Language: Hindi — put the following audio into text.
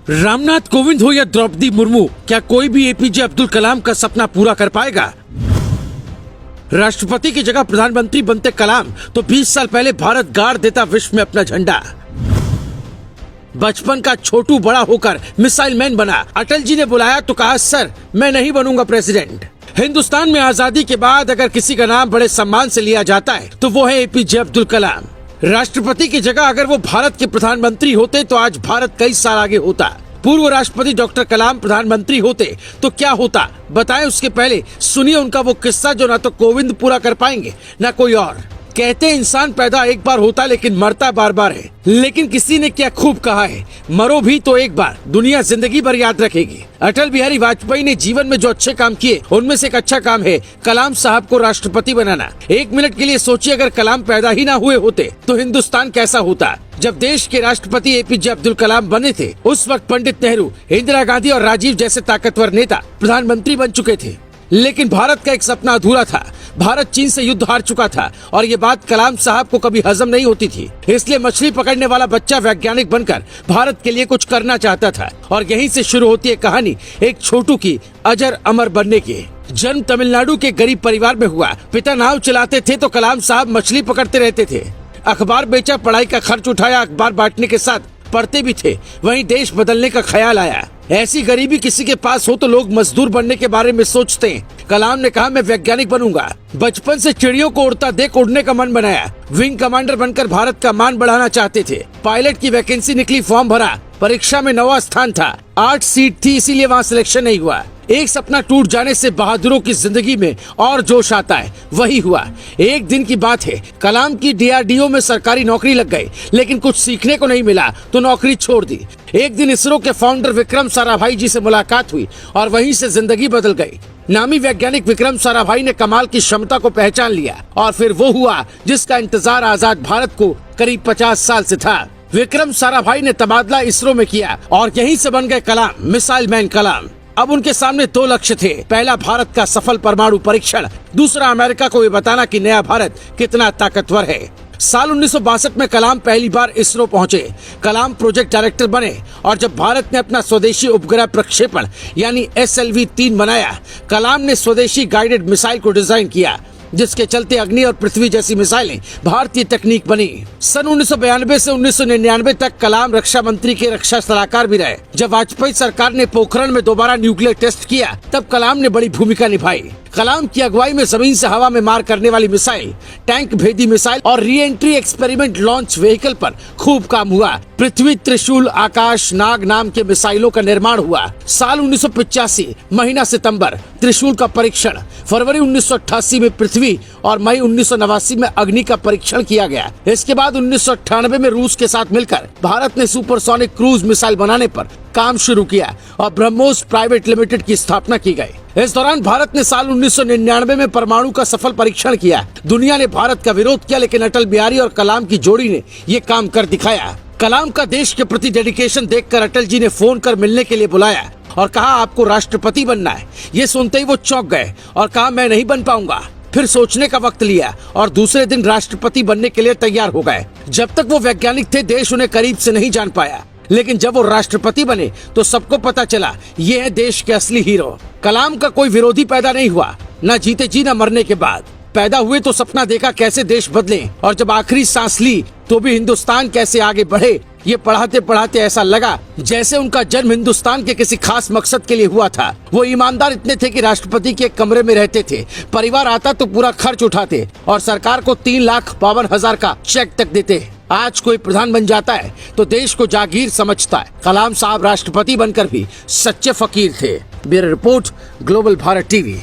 रामनाथ कोविंद हो या द्रौपदी मुर्मू, क्या कोई भी एपीजे अब्दुल कलाम का सपना पूरा कर पाएगा? राष्ट्रपति की जगह प्रधानमंत्री बनते कलाम तो 20 साल पहले भारत गाड़ देता विश्व में अपना झंडा। बचपन का छोटू बड़ा होकर मिसाइल मैन बना। अटल जी ने बुलाया तो कहा, सर मैं नहीं बनूंगा प्रेसिडेंट। हिंदुस्तान में आजादी के बाद अगर किसी का नाम बड़े सम्मान से लिया जाता है तो वो है एपीजे अब्दुल कलाम। राष्ट्रपति की जगह अगर वो भारत के प्रधानमंत्री होते तो आज भारत कई साल आगे होता। पूर्व राष्ट्रपति डॉक्टर कलाम प्रधानमंत्री होते तो क्या होता बताएं। उसके पहले सुनिए उनका वो किस्सा जो ना तो कोविंद पूरा कर पाएंगे ना कोई और। कहते हैं इंसान पैदा एक बार होता लेकिन मरता बार बार है। लेकिन किसी ने क्या खूब कहा है, मरो भी तो एक बार, दुनिया जिंदगी भर याद रखेगी। अटल बिहारी वाजपेयी ने जीवन में जो अच्छे काम किए उनमें से एक अच्छा काम है कलाम साहब को राष्ट्रपति बनाना। एक मिनट के लिए सोचिए, अगर कलाम पैदा ही ना हुए होते तो हिंदुस्तान कैसा होता। जब देश के राष्ट्रपति एपीजे अब्दुल कलाम बने थे उस वक्त पंडित नेहरू, इंदिरा गांधी और राजीव जैसे ताकतवर नेता प्रधानमंत्री बन चुके थे। लेकिन भारत का एक सपना अधूरा था। भारत चीन से युद्ध हार चुका था और ये बात कलाम साहब को कभी हजम नहीं होती थी। इसलिए मछली पकड़ने वाला बच्चा वैज्ञानिक बनकर भारत के लिए कुछ करना चाहता था। और यहीं से शुरू होती है कहानी एक छोटू की अजर अमर बनने की। जन्म तमिलनाडु के गरीब परिवार में हुआ। पिता नाव चलाते थे तो कलाम साहब मछली पकड़ते रहते थे। अखबार बेचा, पढ़ाई का खर्च उठाया, अखबार बांटने के साथ पढ़ते भी थे। वहीं देश बदलने का ख्याल आया। ऐसी गरीबी किसी के पास हो तो लोग मजदूर बनने के बारे में सोचते हैं। कलाम ने कहा, मैं वैज्ञानिक बनूंगा। बचपन से चिड़ियों को उड़ता देख उड़ने का मन बनाया। विंग कमांडर बनकर भारत का मान बढ़ाना चाहते थे। पायलट की वैकेंसी निकली, फॉर्म भरा। परीक्षा में 9वां स्थान था। 8 सीट थी, इसीलिए वहाँ सिलेक्शन नहीं हुआ। एक सपना टूट जाने से बहादुरों की जिंदगी में और जोश आता है, वही हुआ। एक दिन की बात है, कलाम की डीआरडीओ में सरकारी नौकरी लग गई, लेकिन कुछ सीखने को नहीं मिला तो नौकरी छोड़ दी। एक दिन इसरो के फाउंडर विक्रम साराभाई जी से मुलाकात हुई और वहीं से जिंदगी बदल गई। नामी वैज्ञानिक विक्रम साराभाई ने कमाल की क्षमता को पहचान लिया और फिर वो हुआ जिसका इंतजार आजाद भारत को करीब 50 साल से था। विक्रम साराभाई ने तबादला इसरो में किया और यहीं से बन गए कलाम, मिसाइल मैन कलाम। अब उनके सामने 2 लक्ष्य थे। पहला भारत का सफल परमाणु परीक्षण, दूसरा अमेरिका को ये बताना कि नया भारत कितना ताकतवर है। साल 1962 में कलाम पहली बार इसरो पहुंचे। कलाम प्रोजेक्ट डायरेक्टर बने और जब भारत ने अपना स्वदेशी उपग्रह प्रक्षेपण यानी SLV-3 बनाया, कलाम ने स्वदेशी गाइडेड मिसाइल को डिजाइन किया जिसके चलते अग्नि और पृथ्वी जैसी मिसाइलें भारतीय तकनीक बनी। सन 1992 से 1999 तक कलाम रक्षा मंत्री के रक्षा सलाहकार भी रहे। जब वाजपेयी सरकार ने पोखरण में दोबारा न्यूक्लियर टेस्ट किया तब कलाम ने बड़ी भूमिका निभाई। कलाम की अगुवाई में जमीन से हवा में मार करने वाली मिसाइल, टैंक भेदी मिसाइल और re entry experiment launch vehicle पर खूब काम हुआ। पृथ्वी, त्रिशूल, आकाश, नाग नाम के मिसाइलों का निर्माण हुआ। साल 1985 महीना सितंबर त्रिशूल का परीक्षण, फरवरी 1988 में पृथ्वी और मई 1989 में अग्नि का परीक्षण किया गया। इसके बाद 1998 में रूस के साथ मिलकर भारत ने सुपरसोनिक क्रूज मिसाइल बनाने पर काम शुरू किया और ब्रह्मोस प्राइवेट लिमिटेड की स्थापना की गई। इस दौरान भारत ने साल 1999 में परमाणु का सफल परीक्षण किया। दुनिया ने भारत का विरोध किया लेकिन अटल बिहारी और कलाम की जोड़ी ने ये काम कर दिखाया। कलाम का देश के प्रति डेडिकेशन देखकर अटल जी ने फोन कर मिलने के लिए बुलाया और कहा, आपको राष्ट्रपति बनना है। ये सुनते ही वो चौंक गए और कहा, मैं नहीं बन पाऊंगा। फिर सोचने का वक्त लिया और दूसरे दिन राष्ट्रपति बनने के लिए तैयार हो गए। जब तक वो वैज्ञानिक थे देश उन्हें करीब से नहीं जान पाया, लेकिन जब वो राष्ट्रपति बने तो सबको पता चला ये है देश के असली हीरो। कलाम का कोई विरोधी पैदा नहीं हुआ, न जीते जी न मरने के बाद। पैदा हुए तो सपना देखा कैसे देश बदले और जब आखिरी सांस ली तो भी हिंदुस्तान कैसे आगे बढ़े। ये पढ़ाते पढ़ाते ऐसा लगा जैसे उनका जन्म हिंदुस्तान के किसी खास मकसद के लिए हुआ था। वो ईमानदार इतने थे कि राष्ट्रपति के कमरे में रहते थे, परिवार आता तो पूरा खर्च उठाते और सरकार को 3,52,000 का चेक तक देते। आज कोई प्रधान बन जाता है तो देश को जागीर समझता है। कलाम साहब राष्ट्रपति बनकर भी सच्चे फकीर थे। Bureau report, global Bharat TV.